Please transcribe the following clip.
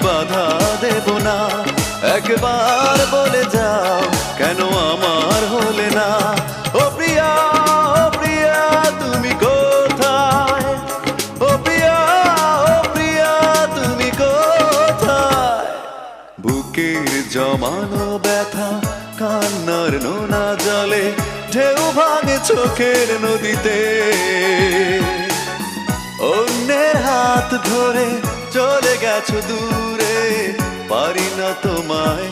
বাধা দেব না। একবার বলে যাও কেন আমার হলে না। ও প্রিয়া, ও প্রিয়া তুমি কোথায়? ও প্রিয়া, ও প্রিয়া তুমি কোথায়? বুকের জমানো ব্যথা কান্নার নোনা জলে ঢেউ ভাঙে চোখের নদীতে। অন্যের হাত ধরে চলে গেছো দূরে, পারি না তোমায়